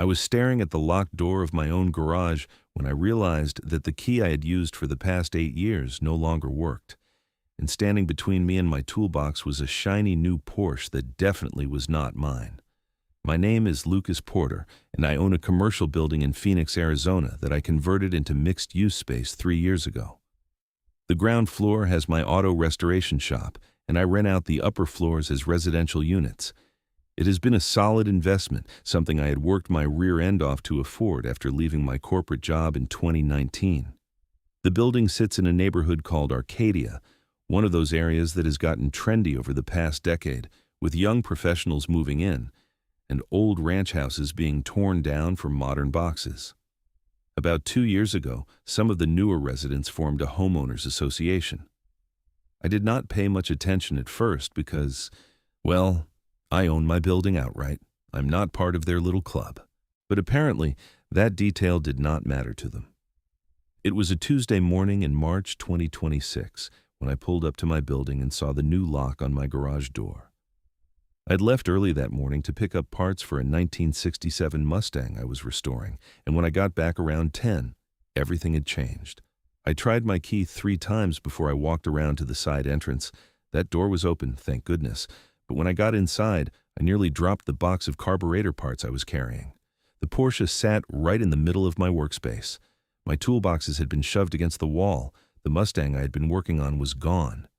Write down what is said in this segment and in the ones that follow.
I was staring at the locked door of my own garage when I realized that the key I had used for the past 8 years no longer worked. And standing between me and my toolbox was a shiny new Porsche that definitely was not mine. My name is Lucas Porter, and I own a commercial building in Phoenix, Arizona that I converted into mixed-use space 3 years ago. The ground floor has my auto restoration shop, and I rent out the upper floors as residential units. It has been a solid investment, something I had worked my rear end off to afford after leaving my corporate job in 2019. The building sits in a neighborhood called Arcadia, one of those areas that has gotten trendy over the past decade, with young professionals moving in, and old ranch houses being torn down for modern boxes. About 2 years ago, some of the newer residents formed a homeowners association. I did not pay much attention at first because, well, I own my building outright. I'm not part of their little club. But apparently, that detail did not matter to them. It was a Tuesday morning in March 2026 when I pulled up to my building and saw the new lock on my garage door. I'd left early that morning to pick up parts for a 1967 Mustang I was restoring, and when I got back around 10, everything had changed. I tried my key 3 times before I walked around to the side entrance. That door was open, thank goodness, but when I got inside, I nearly dropped the box of carburetor parts I was carrying. The Porsche sat right in the middle of my workspace. My toolboxes had been shoved against the wall. The Mustang I had been working on was gone.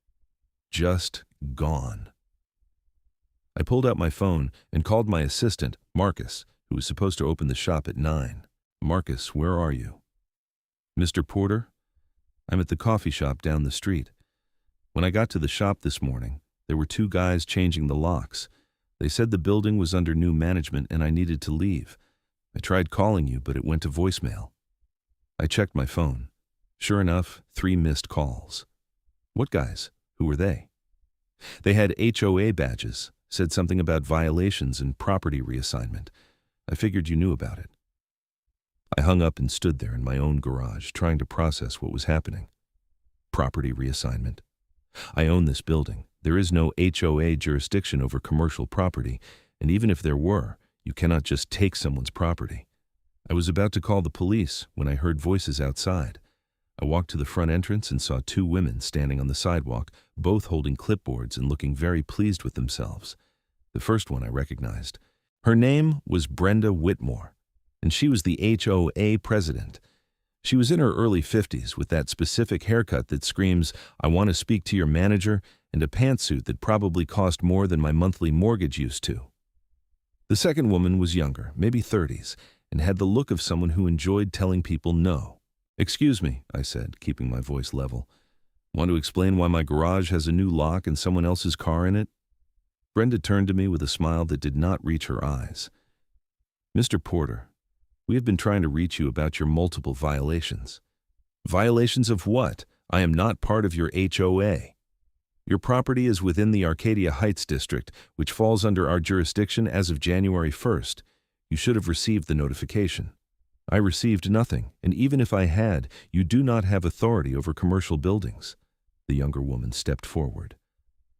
Just gone. I pulled out my phone and called my assistant, Marcus, who was supposed to open the shop at 9. Marcus, where are you? Mr. Porter? I'm at the coffee shop down the street. When I got to the shop this morning, there were 2 guys changing the locks. They said the building was under new management and I needed to leave. I tried calling you, but it went to voicemail. I checked my phone. Sure enough, 3 missed calls. What guys? Who were they? They had HOA badges, said something about violations and property reassignment. I figured you knew about it. I hung up and stood there in my own garage, trying to process what was happening. Property reassignment. I own this building. There is no HOA jurisdiction over commercial property, and even if there were, you cannot just take someone's property. I was about to call the police when I heard voices outside. I walked to the front entrance and saw 2 women standing on the sidewalk, both holding clipboards and looking very pleased with themselves. The first one I recognized. Her name was Brenda Whitmore, and she was the HOA president. She was in her early 50s with that specific haircut that screams, "I want to speak to your manager," and a pantsuit that probably cost more than my monthly mortgage used to. The second woman was younger, maybe 30s, and had the look of someone who enjoyed telling people no. "Excuse me," I said, keeping my voice level. "Want to explain why my garage has a new lock and someone else's car in it?" Brenda turned to me with a smile that did not reach her eyes. "Mr. Porter, we have been trying to reach you about your multiple violations." "Violations of what? I am not part of your HOA. Your property is within the Arcadia Heights district, which falls under our jurisdiction as of January 1st. You should have received the notification." "I received nothing, and even if I had, you do not have authority over commercial buildings." The younger woman stepped forward.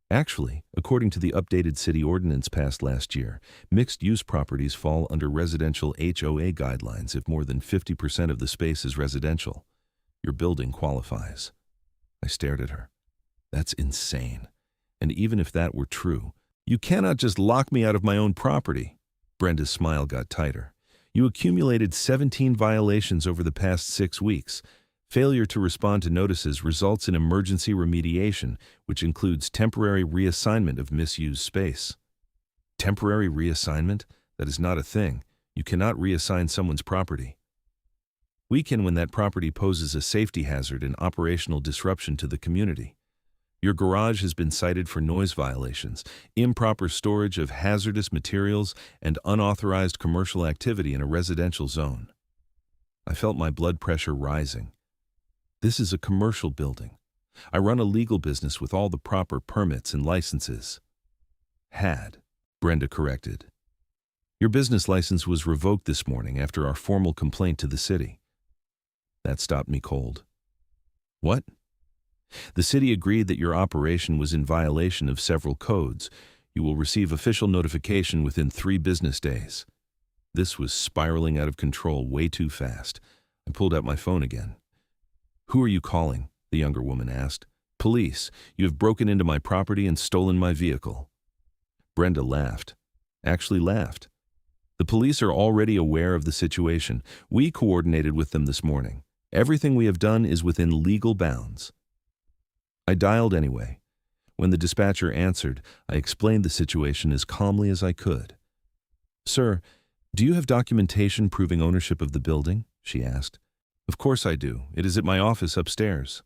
"Actually, according to the updated city ordinance passed last year, mixed-use properties fall under residential HOA guidelines if more than 50% of the space is residential. Your building qualifies." I stared at her. That's insane. And even if that were true, you cannot just lock me out of my own property. Brenda's smile got tighter. You accumulated 17 violations over the past 6 weeks. Failure to respond to notices results in emergency remediation, which includes temporary reassignment of misused space. Temporary reassignment? That is not a thing. You cannot reassign someone's property. We can when that property poses a safety hazard and operational disruption to the community. Your garage has been cited for noise violations, improper storage of hazardous materials, and unauthorized commercial activity in a residential zone. I felt my blood pressure rising. This is a commercial building. I run a legal business with all the proper permits and licenses. Had, Brenda corrected. Your business license was revoked this morning after our formal complaint to the city. That stopped me cold. What? The city agreed that your operation was in violation of several codes. You will receive official notification within 3 business days. This was spiraling out of control way too fast. I pulled out my phone again. "Who are you calling?" the younger woman asked. "Police. You have broken into my property and stolen my vehicle." Brenda laughed. Actually laughed. "The police are already aware of the situation. We coordinated with them this morning. Everything we have done is within legal bounds." I dialed anyway. When the dispatcher answered, I explained the situation as calmly as I could. "Sir, do you have documentation proving ownership of the building?" she asked. "Of course I do. It is at my office upstairs."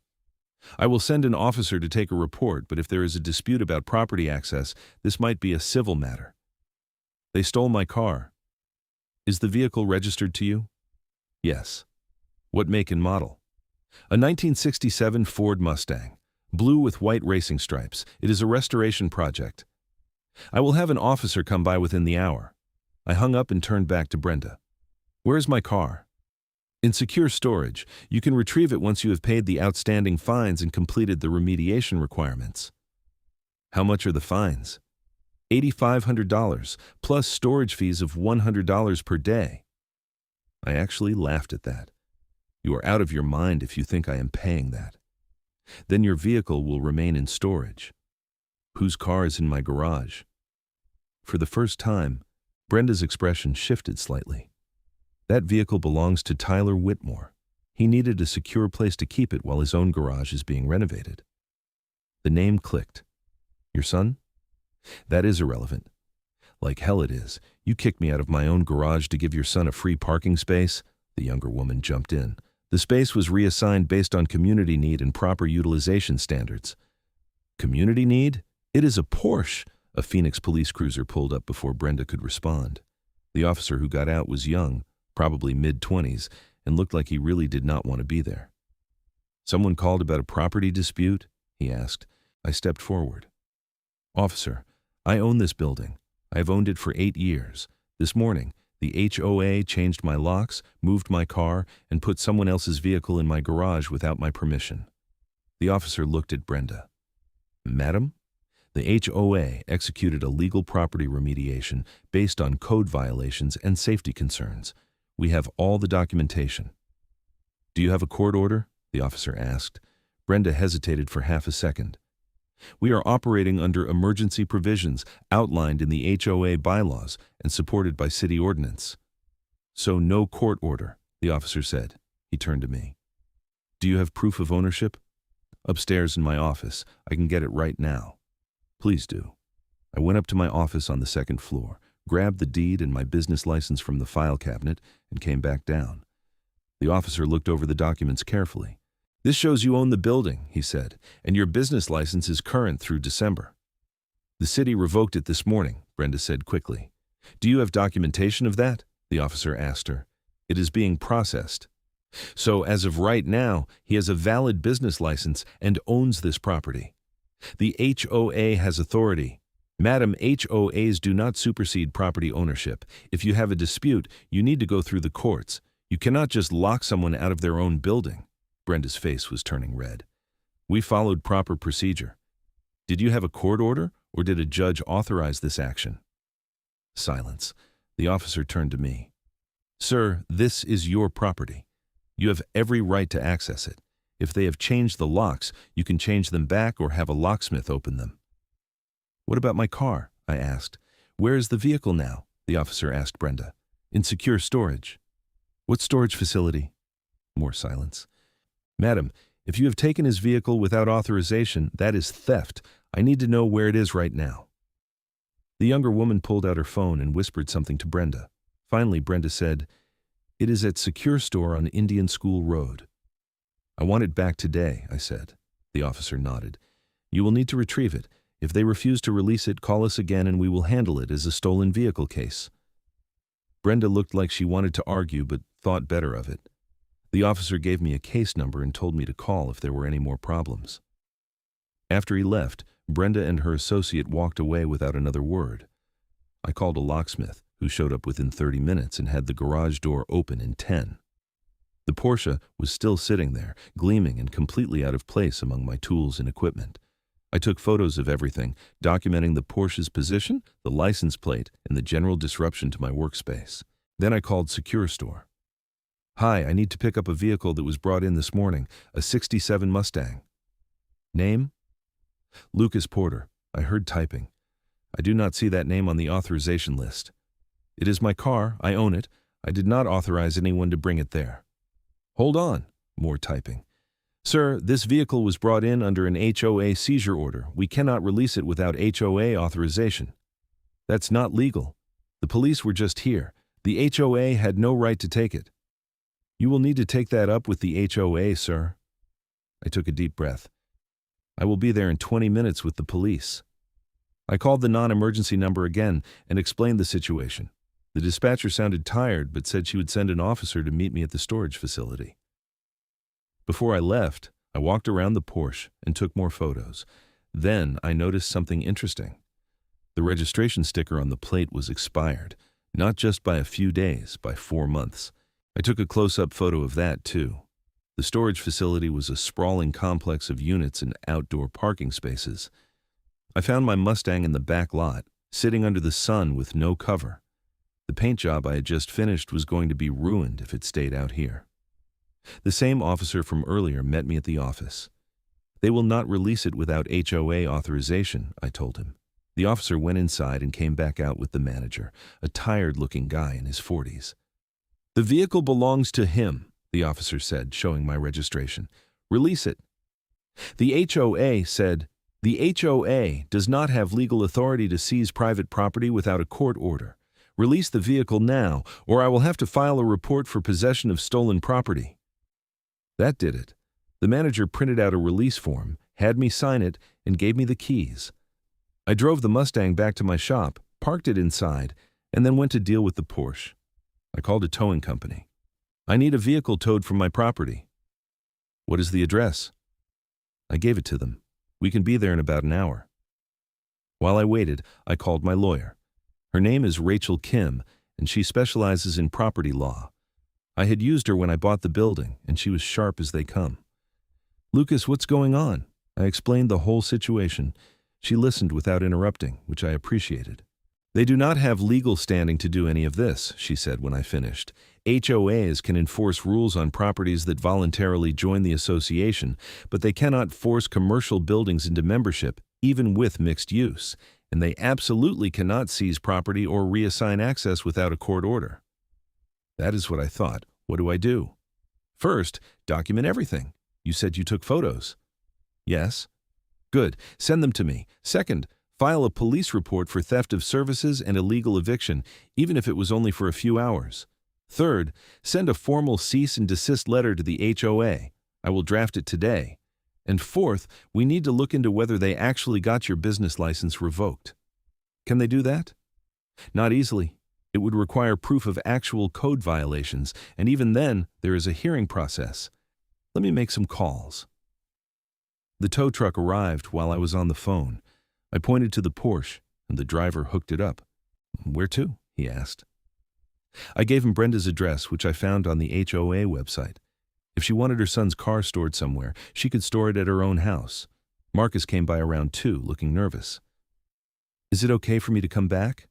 "I will send an officer to take a report, but if there is a dispute about property access, this might be a civil matter." "They stole my car." "Is the vehicle registered to you?" "Yes." "What make and model?" "A 1967 Ford Mustang, blue with white racing stripes. It is a restoration project." "I will have an officer come by within the hour." I hung up and turned back to Brenda. "Where is my car?" "In secure storage. You can retrieve it once you have paid the outstanding fines and completed the remediation requirements." "How much are the fines?" $8,500, plus storage fees of $100 per day. I actually laughed at that. "You are out of your mind if you think I am paying that. Then your vehicle will remain in storage." "Whose car is in my garage?" For the first time, Brenda's expression shifted slightly. "That vehicle belongs to Tyler Whitmore. He needed a secure place to keep it while his own garage is being renovated." The name clicked. "Your son?" "That is irrelevant." "Like hell it is. You kicked me out of my own garage to give your son a free parking space." The younger woman jumped in. "The space was reassigned based on community need and proper utilization standards." "Community need? It is a Porsche." A Phoenix police cruiser pulled up before Brenda could respond. The officer who got out was young, probably mid-20s, and looked like he really did not want to be there. "Someone called about a property dispute?" he asked. I stepped forward. "Officer, I own this building. I have owned it for 8 years. This morning, the HOA changed my locks, moved my car, and put someone else's vehicle in my garage without my permission." The officer looked at Brenda. "Madam, the HOA executed a legal property remediation based on code violations and safety concerns. We have all the documentation." "Do you have a court order?" the officer asked. Brenda hesitated for half a second. "We are operating under emergency provisions outlined in the HOA bylaws and supported by city ordinance." "So no court order," the officer said. He turned to me. "Do you have proof of ownership?" "Upstairs in my office. I can get it right now." "Please do." I went up to my office on the second floor, grabbed the deed and my business license from the file cabinet, and came back down. The officer looked over the documents carefully. "This shows you own the building," he said, "and your business license is current through December." "The city revoked it this morning," Brenda said quickly. "Do you have documentation of that?" the officer asked her. "It is being processed." "So as of right now, he has a valid business license and owns this property. The HOA has authority. Madam, HOAs do not supersede property ownership. If you have a dispute, you need to go through the courts. You cannot just lock someone out of their own building." Brenda's face was turning red. "We followed proper procedure." "Did you have a court order, or did a judge authorize this action?" Silence. The officer turned to me. "Sir, this is your property. You have every right to access it. If they have changed the locks, you can change them back or have a locksmith open them." "What about my car?" I asked. "Where is the vehicle now?" the officer asked Brenda. "In secure storage." "What storage facility?" More silence. "Madam, if you have taken his vehicle without authorization, that is theft. I need to know where it is right now." The younger woman pulled out her phone and whispered something to Brenda. Finally, Brenda said, "It is at Secure Store on Indian School Road." "I want it back today," I said. The officer nodded. "You will need to retrieve it. If they refuse to release it, call us again and we will handle it as a stolen vehicle case." Brenda looked like she wanted to argue but thought better of it. The officer gave me a case number and told me to call if there were any more problems. After he left, Brenda and her associate walked away without another word. I called a locksmith, who showed up within 30 minutes and had the garage door open in 10. The Porsche was still sitting there, gleaming and completely out of place among my tools and equipment. I took photos of everything, documenting the Porsche's position, the license plate, and the general disruption to my workspace. Then I called Secure Store. Hi, I need to pick up a vehicle that was brought in this morning, a '67 Mustang. Name? Lucas Porter. I heard typing. I do not see that name on the authorization list. It is my car. I own it. I did not authorize anyone to bring it there. Hold on. More typing. Sir, this vehicle was brought in under an HOA seizure order. We cannot release it without HOA authorization. That's not legal. The police were just here. The HOA had no right to take it. You will need to take that up with the HOA, sir. I took a deep breath. I will be there in 20 minutes with the police. I called the non-emergency number again and explained the situation. The dispatcher sounded tired but said she would send an officer to meet me at the storage facility. Before I left, I walked around the Porsche and took more photos. Then I noticed something interesting. The registration sticker on the plate was expired, not just by a few days, by 4 months. I took a close-up photo of that, too. The storage facility was a sprawling complex of units and outdoor parking spaces. I found my Mustang in the back lot, sitting under the sun with no cover. The paint job I had just finished was going to be ruined if it stayed out here. The same officer from earlier met me at the office. They will not release it without HOA authorization, I told him. The officer went inside and came back out with the manager, a tired-looking guy in his 40s. The vehicle belongs to him, the officer said, showing my registration. Release it. The HOA said, the HOA does not have legal authority to seize private property without a court order. Release the vehicle now, or I will have to file a report for possession of stolen property. That did it. The manager printed out a release form, had me sign it, and gave me the keys. I drove the Mustang back to my shop, parked it inside, and then went to deal with the Porsche. I called a towing company. I need a vehicle towed from my property. What is the address? I gave it to them. We can be there in about an hour. While I waited, I called my lawyer. Her name is Rachel Kim, and she specializes in property law. I had used her when I bought the building, and she was sharp as they come. Lucas, what's going on? I explained the whole situation. She listened without interrupting, which I appreciated. They do not have legal standing to do any of this, she said when I finished. HOAs can enforce rules on properties that voluntarily join the association, but they cannot force commercial buildings into membership, even with mixed use, and they absolutely cannot seize property or reassign access without a court order. That is what I thought. What do I do? First, document everything. You said you took photos. Yes. Good. Send them to me. Second, file a police report for theft of services and illegal eviction, even if it was only for a few hours. Third, send a formal cease and desist letter to the HOA. I will draft it today. And fourth, we need to look into whether they actually got your business license revoked. Can they do that? Not easily. It would require proof of actual code violations, and even then, there is a hearing process. Let me make some calls. The tow truck arrived while I was on the phone. I pointed to the Porsche, and the driver hooked it up. Where to? He asked. I gave him Brenda's address, which I found on the HOA website. If she wanted her son's car stored somewhere, she could store it at her own house. Marcus came by around 2, looking nervous. Is it okay for me to come back?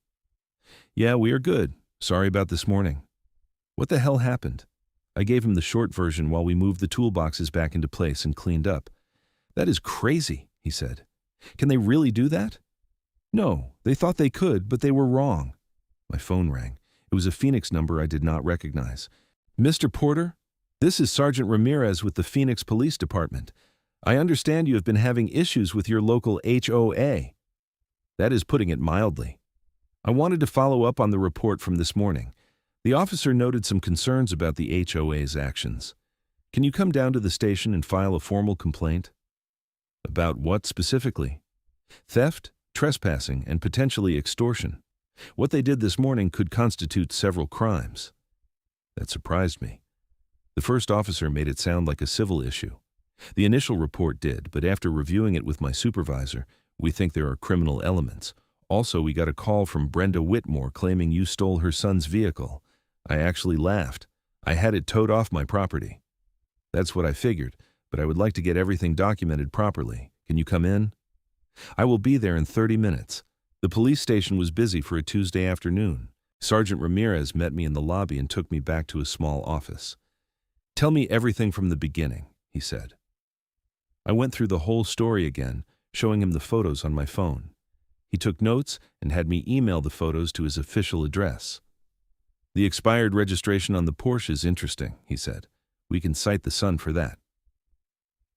Yeah, we are good. Sorry about this morning. What the hell happened? I gave him the short version while we moved the toolboxes back into place and cleaned up. That is crazy, he said. Can they really do that? No, they thought they could, but they were wrong. My phone rang. It was a Phoenix number I did not recognize. Mr. Porter, this is Sergeant Ramirez with the Phoenix Police Department. I understand you have been having issues with your local HOA. That is putting it mildly. I wanted to follow up on the report from this morning. The officer noted some concerns about the HOA's actions. Can you come down to the station and file a formal complaint? About what specifically? Theft, trespassing, and potentially extortion. What they did this morning could constitute several crimes. That surprised me. The first officer made it sound like a civil issue. The initial report did, but after reviewing it with my supervisor, we think there are criminal elements. Also, we got a call from Brenda Whitmore claiming you stole her son's vehicle. I actually laughed. I had it towed off my property. That's what I figured, but I would like to get everything documented properly. Can you come in? I will be there in 30 minutes. The police station was busy for a Tuesday afternoon. Sergeant Ramirez met me in the lobby and took me back to a small office. "Tell me everything from the beginning," he said. I went through the whole story again, showing him the photos on my phone. He took notes and had me email the photos to his official address. "The expired registration on the Porsche is interesting," he said. "We can cite the Sun for that."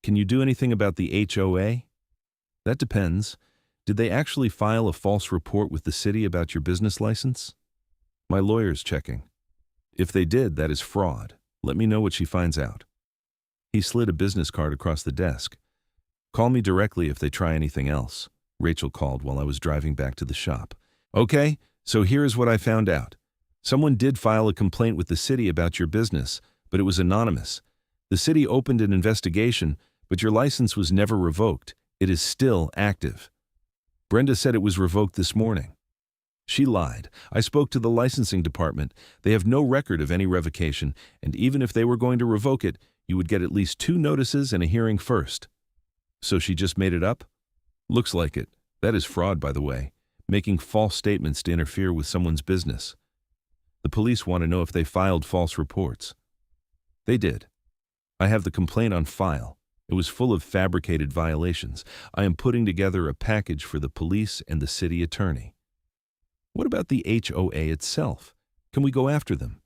"Can you do anything about the HOA?" "That depends. Did they actually file a false report with the city about your business license?" "My lawyer's checking." "If they did, that is fraud. Let me know what she finds out." He slid a business card across the desk. "Call me directly if they try anything else," Rachel called while I was driving back to the shop. "Okay, so here is what I found out. Someone did file a complaint with the city about your business, but it was anonymous. The city opened an investigation, but your license was never revoked. It is still active. Brenda said it was revoked this morning." She lied. "I spoke to the licensing department. They have no record of any revocation, and even if they were going to revoke it, you would get at least 2 notices and a hearing first." "So she just made it up?" "Looks like it. That is fraud, by the way, making false statements to interfere with someone's business. The police want to know if they filed false reports." "They did. I have the complaint on file. It was full of fabricated violations. I am putting together a package for the police and the city attorney." "What about the HOA itself? Can we go after them?"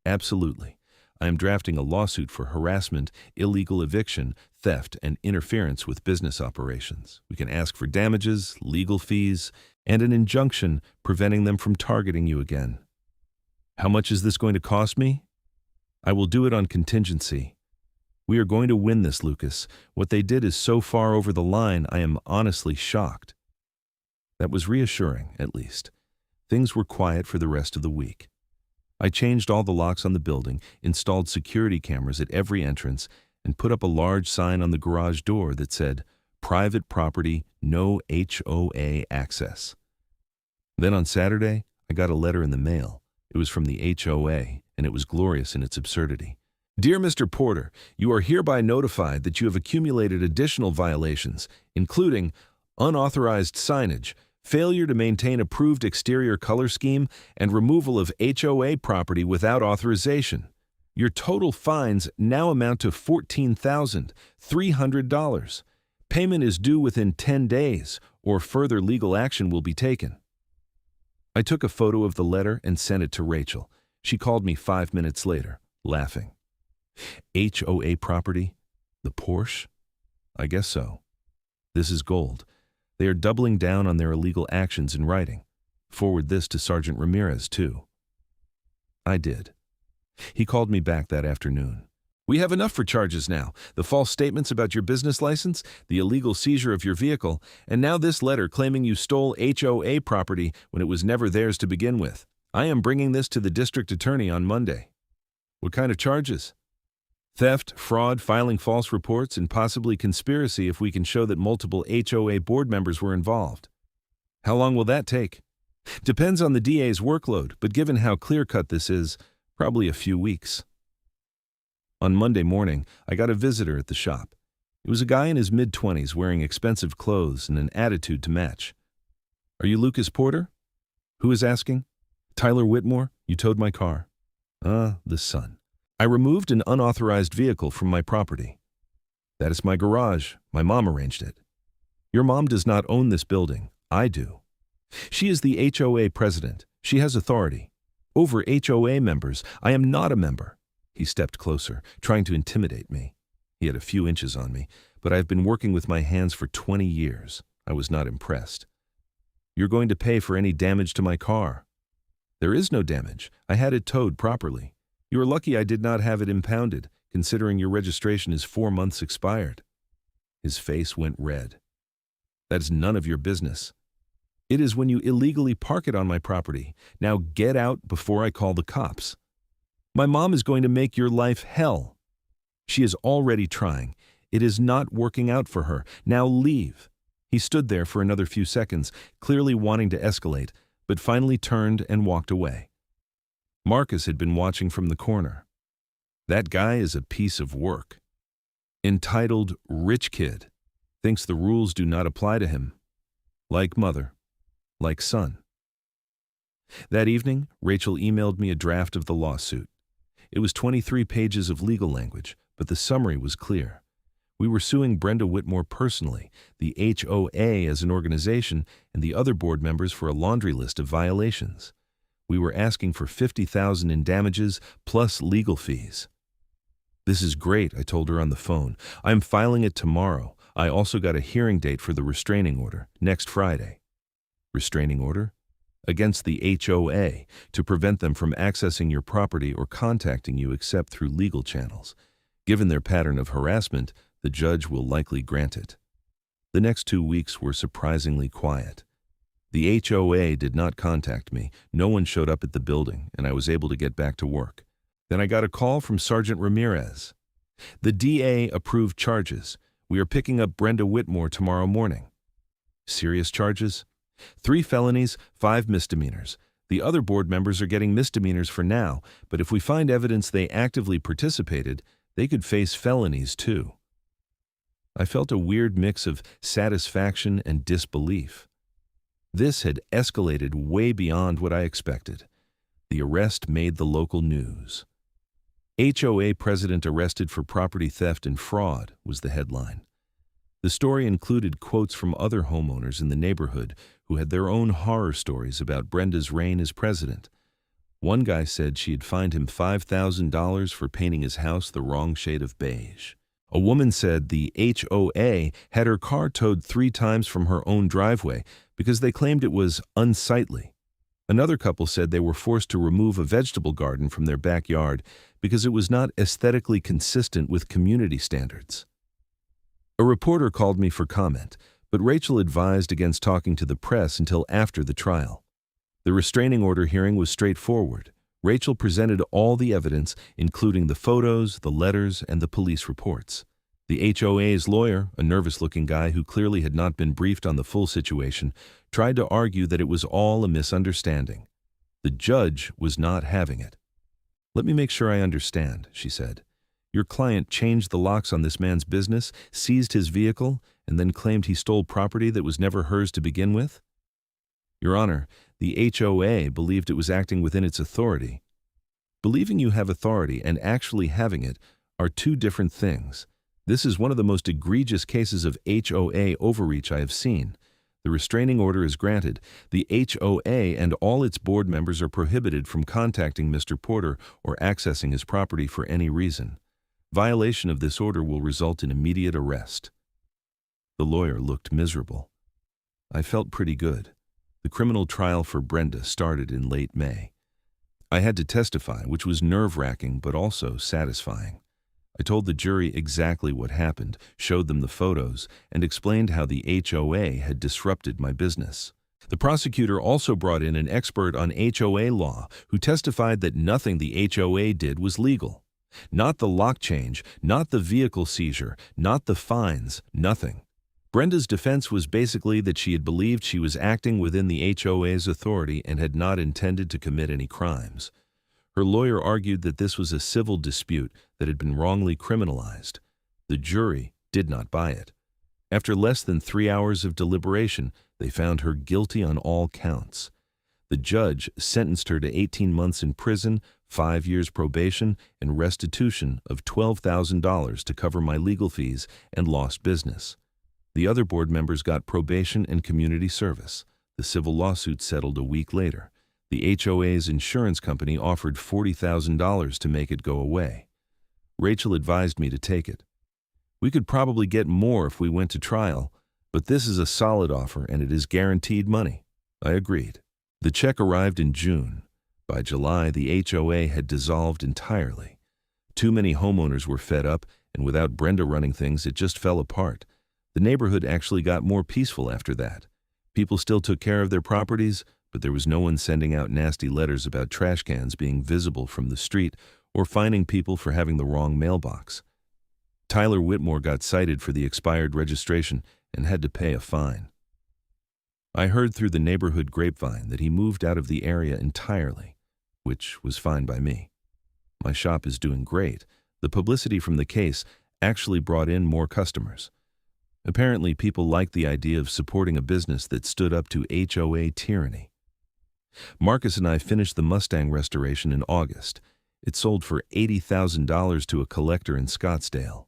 "Absolutely. I am drafting a lawsuit for harassment, illegal eviction, theft, and interference with business operations. We can ask for damages, legal fees, and an injunction preventing them from targeting you again." "How much is this going to cost me?" "I will do it on contingency. We are going to win this, Lucas. What they did is so far over the line, I am honestly shocked." That was reassuring, at least. Things were quiet for the rest of the week. I changed all the locks on the building, installed security cameras at every entrance, and put up a large sign on the garage door that said, "Private property, no HOA access." Then on Saturday, I got a letter in the mail. It was from the HOA, and it was glorious in its absurdity. "Dear Mr. Porter, you are hereby notified that you have accumulated additional violations, including unauthorized signage, failure to maintain approved exterior color scheme, and removal of HOA property without authorization. Your total fines now amount to $14,300. Payment is due within 10 days, or further legal action will be taken." I took a photo of the letter and sent it to Rachel. She called me 5 minutes later, laughing. "HOA property? The Porsche? I guess so. This is gold. They are doubling down on their illegal actions in writing. Forward this to Sergeant Ramirez, too." I did. He called me back that afternoon. "We have enough for charges now. The false statements about your business license, the illegal seizure of your vehicle, and now this letter claiming you stole HOA property when it was never theirs to begin with. I am bringing this to the district attorney on Monday." "What kind of charges?" "Theft, fraud, filing false reports, and possibly conspiracy if we can show that multiple HOA board members were involved." "How long will that take?" "Depends on the DA's workload, but given how clear-cut this is, probably a few weeks." On Monday morning, I got a visitor at the shop. It was a guy in his mid-20s wearing expensive clothes and an attitude to match. "Are you Lucas Porter?" "Who is asking?" "Tyler Whitmore. You towed my car." The Sun. "I removed an unauthorized vehicle from my property." "That is my garage. My mom arranged it." "Your mom does not own this building. I do." "She is the HOA president. She has authority over HOA members. I am not a member." He stepped closer, trying to intimidate me. He had a few inches on me, but I have been working with my hands for 20 years. I was not impressed. "You're going to pay for any damage to my car." "There is no damage. I had it towed properly. You are lucky I did not have it impounded, considering your registration is 4 months expired." His face went red. "That is none of your business." "It is when you illegally park it on my property. Now get out before I call the cops." "My mom is going to make your life hell." "She is already trying. It is not working out for her. Now leave." He stood there for another few seconds, clearly wanting to escalate, but finally turned and walked away. Marcus had been watching from the corner. "That guy is a piece of work. Entitled rich kid. Thinks the rules do not apply to him. Like mother. Like son." That evening, Rachel emailed me a draft of the lawsuit. It was 23 pages of legal language, but the summary was clear. We were suing Brenda Whitmore personally, the HOA as an organization, and the other board members for a laundry list of violations. We were asking for $50,000 in damages plus legal fees. "This is great," I told her on the phone. "I'm filing it tomorrow. I also got a hearing date for the restraining order, next Friday." Restraining order? Against the HOA, to prevent them from accessing your property or contacting you except through legal channels. Given their pattern of harassment, the judge will likely grant it. The next 2 weeks were surprisingly quiet. The HOA did not contact me, no one showed up at the building, and I was able to get back to work. Then I got a call from Sergeant Ramirez. "The DA approved charges. We are picking up Brenda Whitmore tomorrow morning." Serious charges? 3 felonies, 5 misdemeanors. The other board members are getting misdemeanors for now, but if we find evidence they actively participated, they could face felonies too. I felt a weird mix of satisfaction and disbelief. This had escalated way beyond what I expected. The arrest made the local news. HOA president arrested for property theft and fraud was the headline. The story included quotes from other homeowners in the neighborhood who had their own horror stories about Brenda's reign as president. One guy said she'd fined him $5,000 for painting his house the wrong shade of beige. A woman said the HOA had her car towed 3 times from her own driveway because they claimed it was unsightly. Another couple said they were forced to remove a vegetable garden from their backyard because it was not aesthetically consistent with community standards. A reporter called me for comment, but Rachel advised against talking to the press until after the trial. The restraining order hearing was straightforward. Rachel presented all the evidence, including the photos, the letters, and the police reports. The HOA's lawyer, a nervous-looking guy who clearly had not been briefed on the full situation, tried to argue that it was all a misunderstanding. The judge was not having it. "Let me make sure I understand," she said. "Your client changed the locks on this man's business, seized his vehicle, and then claimed he stole property that was never hers to begin with?" "Your Honor, the HOA believed it was acting within its authority." Believing you have authority and actually having it are 2 different things. This is one of the most egregious cases of HOA overreach I have seen. The restraining order is granted. The HOA and all its board members are prohibited from contacting Mr. Porter or accessing his property for any reason. Violation of this order will result in immediate arrest. The lawyer looked miserable. I felt pretty good. The criminal trial for Brenda started in late May. I had to testify, which was nerve-wracking but also satisfying. I told the jury exactly what happened, showed them the photos, and explained how the HOA had disrupted my business. The prosecutor also brought in an expert on HOA law who testified that nothing the HOA did was legal. Not the lock change, not the vehicle seizure, not the fines, nothing. Brenda's defense was basically that she had believed she was acting within the HOA's authority and had not intended to commit any crimes. Her lawyer argued that this was a civil dispute that had been wrongly criminalized. The jury did not buy it. After less than 3 hours of deliberation, they found her guilty on all counts. The judge sentenced her to 18 months in prison, 5 years probation, and restitution of $12,000 to cover my legal fees and lost business. The other board members got probation and community service. The civil lawsuit settled a week later. The HOA's insurance company offered $40,000 to make it go away. Rachel advised me to take it. "We could probably get more if we went to trial, but this is a solid offer and it is guaranteed money." I agreed. The check arrived in June. By July, the HOA had dissolved entirely. Too many homeowners were fed up, and without Brenda running things, it just fell apart. The neighborhood actually got more peaceful after that. People still took care of their properties, but there was no one sending out nasty letters about trash cans being visible from the street or fining people for having the wrong mailbox. Tyler Whitmore got cited for the expired registration and had to pay a fine. I heard through the neighborhood grapevine that he moved out of the area entirely, which was fine by me. My shop is doing great. The publicity from the case actually brought in more customers. Apparently, people liked the idea of supporting a business that stood up to HOA tyranny. Marcus and I finished the Mustang restoration in August. It sold for $80,000 to a collector in Scottsdale.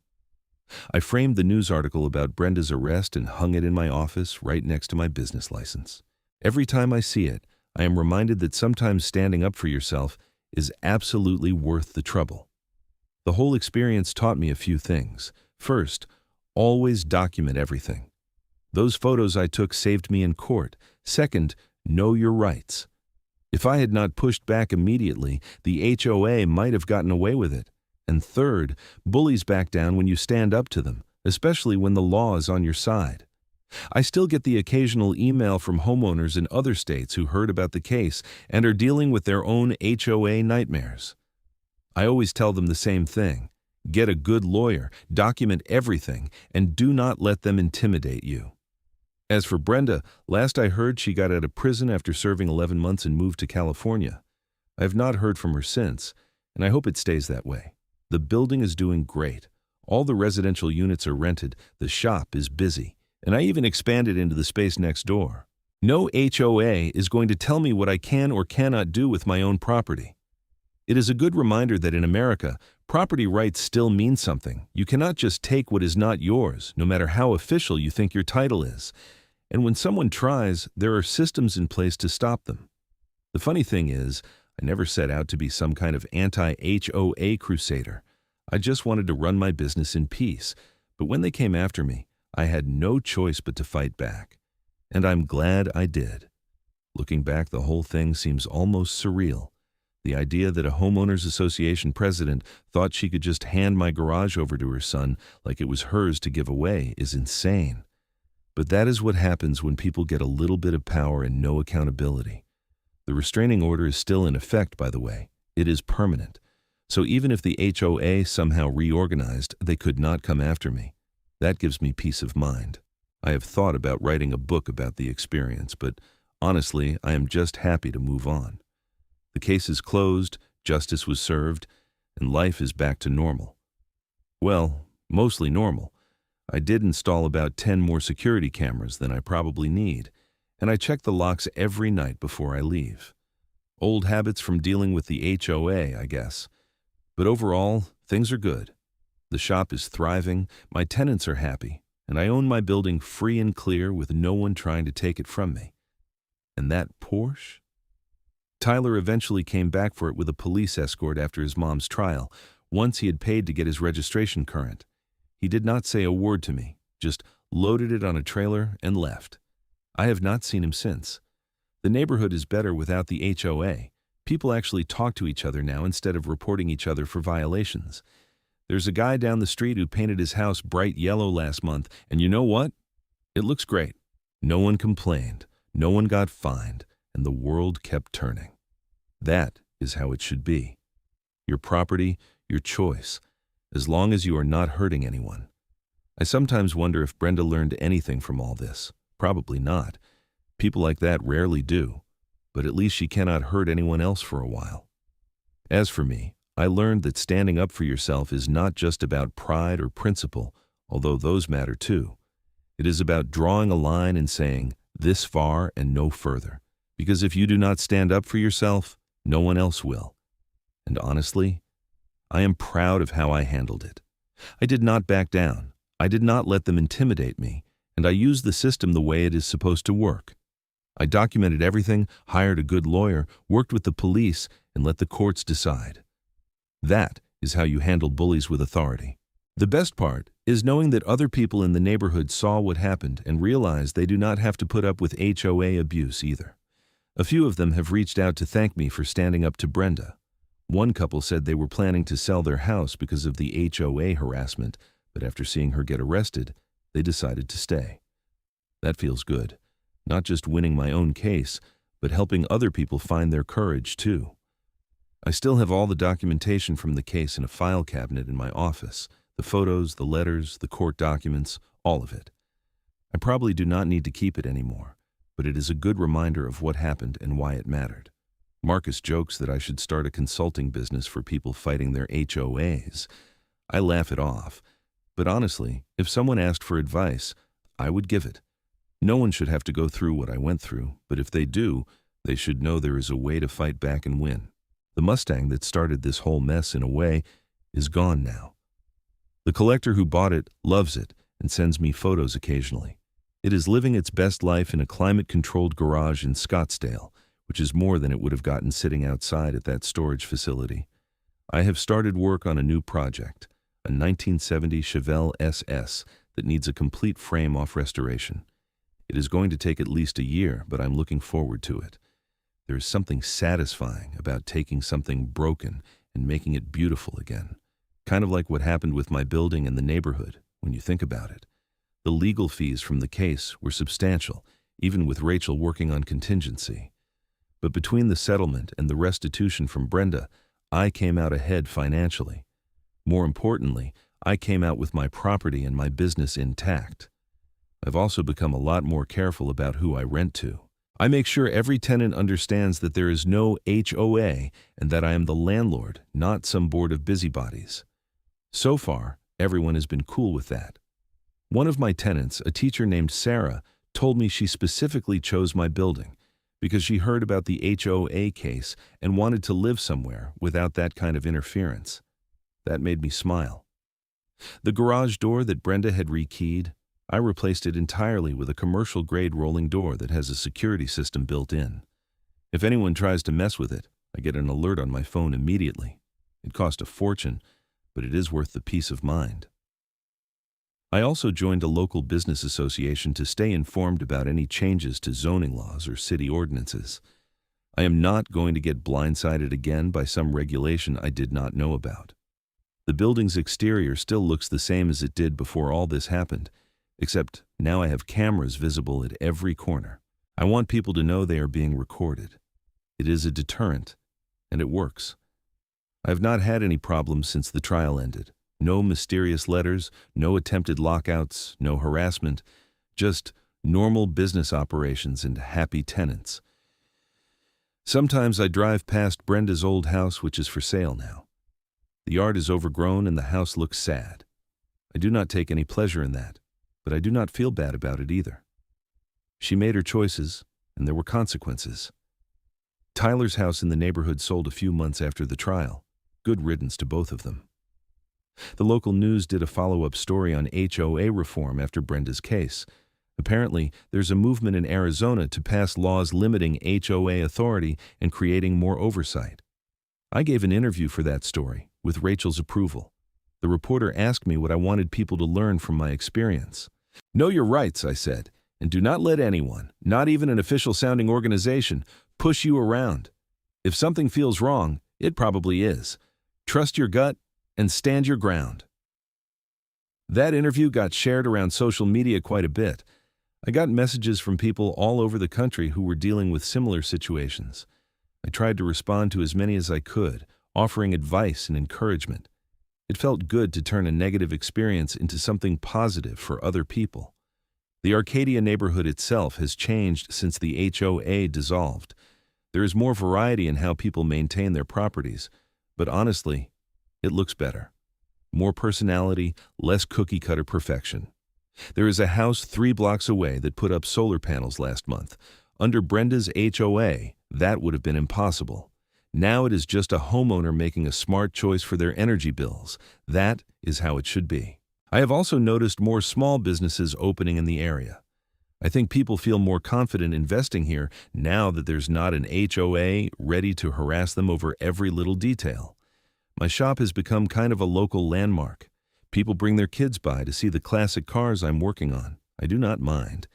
I framed the news article about Brenda's arrest and hung it in my office right next to my business license. Every time I see it, I am reminded that sometimes standing up for yourself is absolutely worth the trouble. The whole experience taught me a few things. First, always document everything. Those photos I took saved me in court. Second, know your rights. If I had not pushed back immediately, the HOA might have gotten away with it. And third, bullies back down when you stand up to them, especially when the law is on your side. I still get the occasional email from homeowners in other states who heard about the case and are dealing with their own HOA nightmares. I always tell them the same thing. Get a good lawyer, document everything, and do not let them intimidate you. As for Brenda, last I heard she got out of prison after serving 11 months and moved to California. I have not heard from her since, and I hope it stays that way. The building is doing great. All the residential units are rented, the shop is busy, and I even expanded into the space next door. No HOA is going to tell me what I can or cannot do with my own property. It is a good reminder that in America, property rights still mean something. You cannot just take what is not yours, no matter how official you think your title is. And when someone tries, there are systems in place to stop them. The funny thing is, I never set out to be some kind of anti-HOA crusader. I just wanted to run my business in peace. But when they came after me, I had no choice but to fight back. And I'm glad I did. Looking back, the whole thing seems almost surreal. The idea that a homeowners association president thought she could just hand my garage over to her son like it was hers to give away is insane. But that is what happens when people get a little bit of power and no accountability. The restraining order is still in effect, by the way. It is permanent. So even if the HOA somehow reorganized, they could not come after me. That gives me peace of mind. I have thought about writing a book about the experience, but honestly, I am just happy to move on. The case is closed, justice was served, and life is back to normal. Well, mostly normal. I did install about 10 more security cameras than I probably need, and I check the locks every night before I leave. Old habits from dealing with the HOA, I guess. But overall, things are good. The shop is thriving, my tenants are happy, and I own my building free and clear with no one trying to take it from me. And that Porsche? Tyler eventually came back for it with a police escort after his mom's trial, once he had paid to get his registration current. He did not say a word to me, just loaded it on a trailer and left. I have not seen him since. The neighborhood is better without the HOA. People actually talk to each other now instead of reporting each other for violations. There's a guy down the street who painted his house bright yellow last month, and you know what? It looks great. No one complained, no one got fined, and the world kept turning. That is how it should be. Your property, your choice, as long as you are not hurting anyone. I sometimes wonder if Brenda learned anything from all this. Probably not. People like that rarely do. But at least she cannot hurt anyone else for a while. As for me, I learned that standing up for yourself is not just about pride or principle, although those matter too. It is about drawing a line and saying, this far and no further. Because if you do not stand up for yourself, no one else will. And honestly, I am proud of how I handled it. I did not back down. I did not let them intimidate me, and I used the system the way it is supposed to work. I documented everything, hired a good lawyer, worked with the police, and let the courts decide. That is how you handle bullies with authority. The best part is knowing that other people in the neighborhood saw what happened and realized they do not have to put up with HOA abuse either. A few of them have reached out to thank me for standing up to Brenda. One couple said they were planning to sell their house because of the HOA harassment, but after seeing her get arrested, they decided to stay. That feels good. Not just winning my own case, but helping other people find their courage too. I still have all the documentation from the case in a file cabinet in my office. The photos, the letters, the court documents, all of it. I probably do not need to keep it anymore, but it is a good reminder of what happened and why it mattered. Marcus jokes that I should start a consulting business for people fighting their HOAs. I laugh it off, but honestly, if someone asked for advice, I would give it. No one should have to go through what I went through, but if they do, They should know there is a way to fight back and win. The Mustang that started this whole mess in a way is gone now. The collector who bought it loves it and sends me photos occasionally. It is living its best life in a climate-controlled garage in Scottsdale, which is more than it would have gotten sitting outside at that storage facility. I have started work on a new project, a 1970 Chevelle SS that needs a complete frame-off restoration. It is going to take at least a year, but I'm looking forward to it. There is something satisfying about taking something broken and making it beautiful again. Kind of like what happened with my building and the neighborhood, when you think about it. The legal fees from the case were substantial, even with Rachel working on contingency. But between the settlement and the restitution from Brenda, I came out ahead financially. More importantly, I came out with my property and my business intact. I've also become a lot more careful about who I rent to. I make sure every tenant understands that there is no HOA and that I am the landlord, not some board of busybodies. So far, everyone has been cool with that. One of my tenants, a teacher named Sarah, told me she specifically chose my building because she heard about the HOA case and wanted to live somewhere without that kind of interference. That made me smile. The garage door that Brenda had rekeyed, I replaced it entirely with a commercial-grade rolling door that has a security system built in. If anyone tries to mess with it, I get an alert on my phone immediately. It cost a fortune, but it is worth the peace of mind. I also joined a local business association to stay informed about any changes to zoning laws or city ordinances. I am not going to get blindsided again by some regulation I did not know about. The building's exterior still looks the same as it did before all this happened, except now I have cameras visible at every corner. I want people to know they are being recorded. It is a deterrent, and it works. I have not had any problems since the trial ended. No mysterious letters, no attempted lockouts, no harassment, just normal business operations and happy tenants. Sometimes I drive past Brenda's old house, which is for sale now. The yard is overgrown and the house looks sad. I do not take any pleasure in that, but I do not feel bad about it either. She made her choices, and there were consequences. Tyler's house in the neighborhood sold a few months after the trial. Good riddance to both of them. The local news did a follow-up story on HOA reform after Brenda's case. Apparently, there's a movement in Arizona to pass laws limiting HOA authority and creating more oversight. I gave an interview for that story, with Rachel's approval. The reporter asked me what I wanted people to learn from my experience. Know your rights, I said, and do not let anyone, not even an official-sounding organization, push you around. If something feels wrong, it probably is. Trust your gut and stand your ground. That interview got shared around social media quite a bit. I got messages from people all over the country who were dealing with similar situations. I tried to respond to as many as I could, offering advice and encouragement. It felt good to turn a negative experience into something positive for other people. The Arcadia neighborhood itself has changed since the HOA dissolved. There is more variety in how people maintain their properties, but honestly, it looks better. More personality, less cookie-cutter perfection. There is a house 3 blocks away that put up solar panels last month. Under Brenda's HOA, that would have been impossible. Now it is just a homeowner making a smart choice for their energy bills. That is how it should be. I have also noticed more small businesses opening in the area. I think people feel more confident investing here now that there's not an HOA ready to harass them over every little detail. My shop has become kind of a local landmark. People bring their kids by to see the classic cars I'm working on. I do not mind.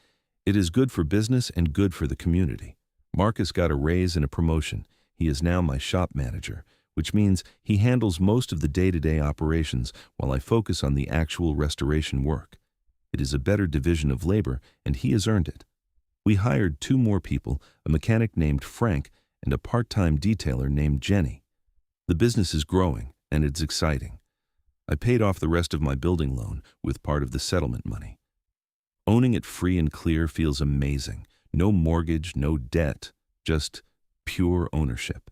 It is good for business and good for the community. Marcus got a raise and a promotion. He is now my shop manager, which means he handles most of the day-to-day operations while I focus on the actual restoration work. It is a better division of labor, and he has earned it. We hired 2 more people, a mechanic named Frank and a part-time detailer named Jenny. The business is growing, and it's exciting. I paid off the rest of my building loan with part of the settlement money. Owning it free and clear feels amazing. No mortgage, no debt, just pure ownership.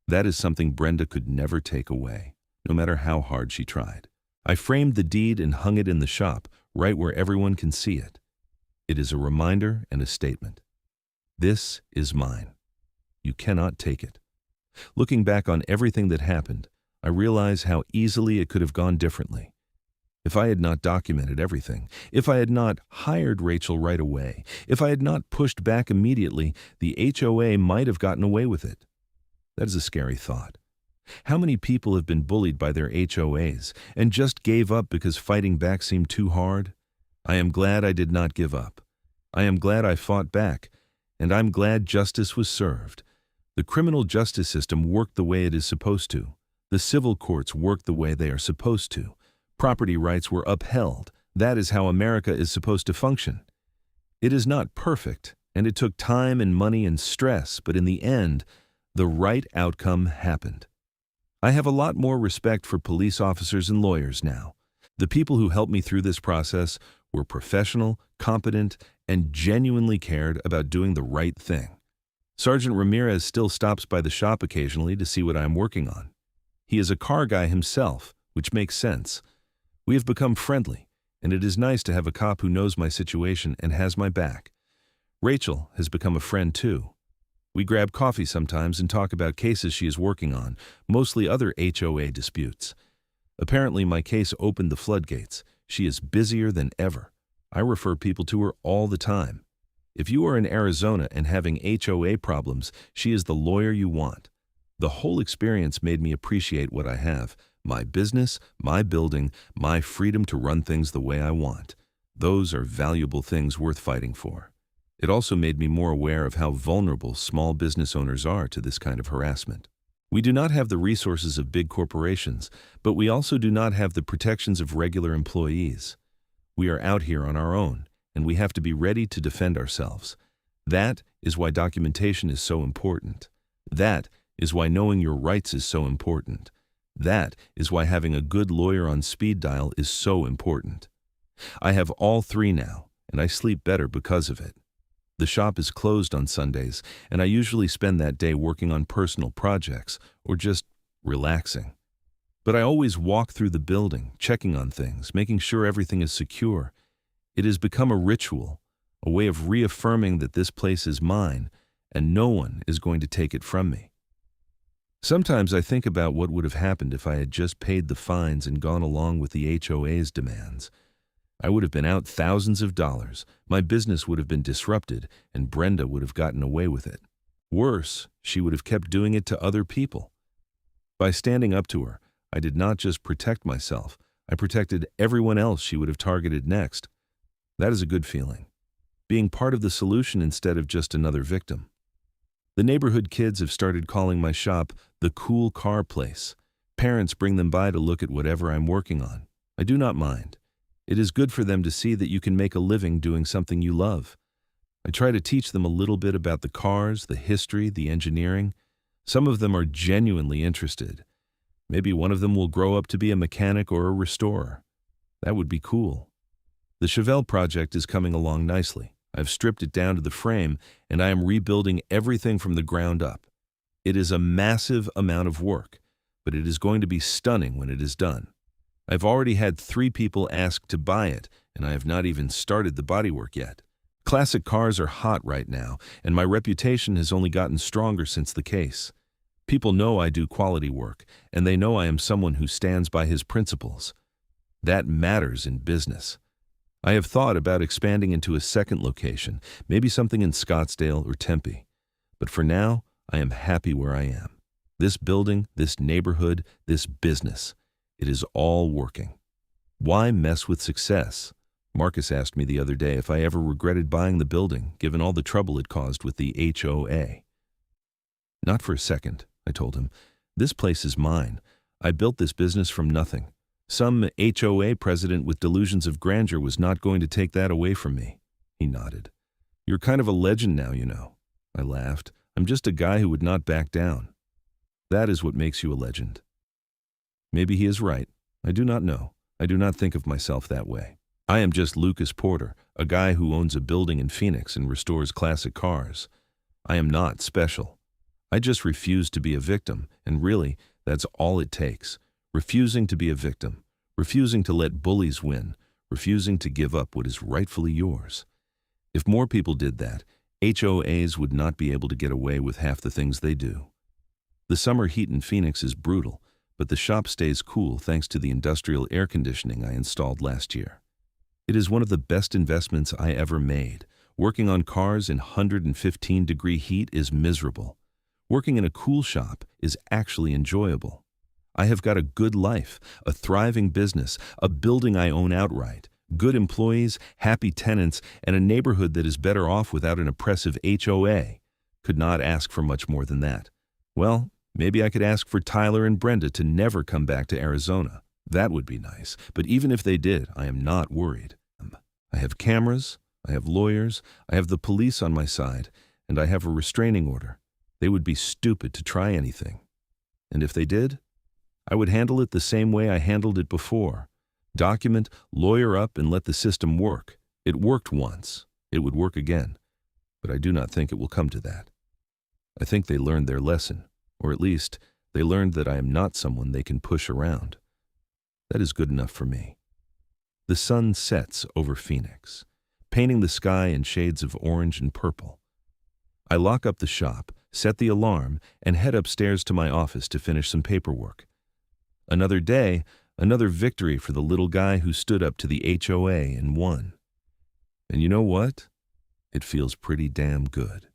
That is something Brenda could never take away, no matter how hard she tried. I framed the deed and hung it in the shop, right where everyone can see it. It is a reminder and a statement. This is mine. You cannot take it. Looking back on everything that happened, I realize how easily it could have gone differently. If I had not documented everything, if I had not hired Rachel right away, if I had not pushed back immediately, the HOA might have gotten away with it. That is a scary thought. How many people have been bullied by their HOAs and just gave up because fighting back seemed too hard? I am glad I did not give up. I am glad I fought back, and I'm glad justice was served. The criminal justice system worked the way it is supposed to. The civil courts worked the way they are supposed to. Property rights were upheld. That is how America is supposed to function. It is not perfect, and it took time and money and stress, but in the end, the right outcome happened. I have a lot more respect for police officers and lawyers now. The people who helped me through this process were professional, competent, and genuinely cared about doing the right thing. Sergeant Ramirez still stops by the shop occasionally to see what I am working on. He is a car guy himself, which makes sense. We have become friendly, and it is nice to have a cop who knows my situation and has my back. Rachel has become a friend too. We grab coffee sometimes and talk about cases she is working on, mostly other HOA disputes. Apparently my case opened the floodgates. She is busier than ever. I refer people to her all the time. If you are in Arizona and having HOA problems, she is the lawyer you want. The whole experience made me appreciate what I have. My business, my building, my freedom to run things the way I want. Those are valuable things worth fighting for. It also made me more aware of how vulnerable small business owners are to this kind of harassment. We do not have the resources of big corporations, but we also do not have the protections of regular employees. We are out here on our own, and we have to be ready to defend ourselves. That is why documentation is so important. That is why knowing your rights is so important. That is why having a good lawyer on speed dial is so important. I have all three now, and I sleep better because of it. The shop is closed on Sundays, and I usually spend that day working on personal projects or just relaxing. But I always walk through the building, checking on things, making sure everything is secure. It has become a ritual, a way of reaffirming that this place is mine, and no one is going to take it from me. Sometimes I think about what would have happened if I had just paid the fines and gone along with the HOA's demands. I would have been out thousands of dollars, my business would have been disrupted, and Brenda would have gotten away with it. Worse, she would have kept doing it to other people. By standing up to her, I did not just protect myself, I protected everyone else she would have targeted next. That is a good feeling. Being part of the solution instead of just another victim. The neighborhood kids have started calling my shop the cool car place. Parents bring them by to look at whatever I'm working on. I do not mind. It is good for them to see that you can make a living doing something you love. I try to teach them a little bit about the cars, the history, the engineering. Some of them are genuinely interested. Maybe one of them will grow up to be a mechanic or a restorer. That would be cool. The Chevelle project is coming along nicely. I've stripped it down to the frame, and I am rebuilding everything from the ground up. It is a massive amount of work, but it is going to be stunning when it is done. I've already had 3 people ask to buy it, and I have not even started the bodywork yet. Classic cars are hot right now, and my reputation has only gotten stronger since the case. People know I do quality work, and they know I am someone who stands by his principles. That matters in business. I have thought about expanding into a second location, maybe something in Scottsdale or Tempe. But for now, I am happy where I am. This building, this neighborhood, this business, it is all working. Why mess with success? Marcus asked me the other day if I ever regretted buying the building, given all the trouble it caused with the HOA. Not for a second, I told him. This place is mine. I built this business from nothing. Some HOA president with delusions of grandeur was not going to take that away from me. He nodded. You're kind of a legend now, you know. I laughed. I'm just a guy who would not back down. That is what makes you a legend. Maybe he is right. I do not know. I do not think of myself that way. I am just Lucas Porter, a guy who owns a building in Phoenix and restores classic cars. I am not special. I just refuse to be a victim, and really, that's all it takes. Refusing to be a victim, refusing to let bullies win, refusing to give up what is rightfully yours. If more people did that, HOAs would not be able to get away with half the things they do. The summer heat in Phoenix is brutal, but the shop stays cool thanks to the industrial air conditioning I installed last year. It is one of the best investments I ever made. Working on cars in 115-degree heat is miserable. Working in a cool shop is actually enjoyable. I have got a good life, a thriving business, a building I own outright, good employees, happy tenants, and a neighborhood that is better off without an oppressive HOA. Could not ask for much more than that. Well, maybe I could ask for Tyler and Brenda to never come back to Arizona. That would be nice, but even if they did, I am not worried. I have cameras, I have lawyers, I have the police on my side, and I have a restraining order. They would be stupid to try anything. And if they did, I would handle it the same way I handled it before. Document, lawyer up, and let the system work. It worked once. It would work again. But I do not think it will come to that. I think they learned their lesson, or at least they learned that I am not someone they can push around. That is good enough for me. The sun sets over Phoenix, painting the sky in shades of orange and purple. I lock up the shop, set the alarm, and head upstairs to my office to finish some paperwork. Another day, another victory for the little guy who stood up to the HOA and won. And you know what? It feels pretty damn good.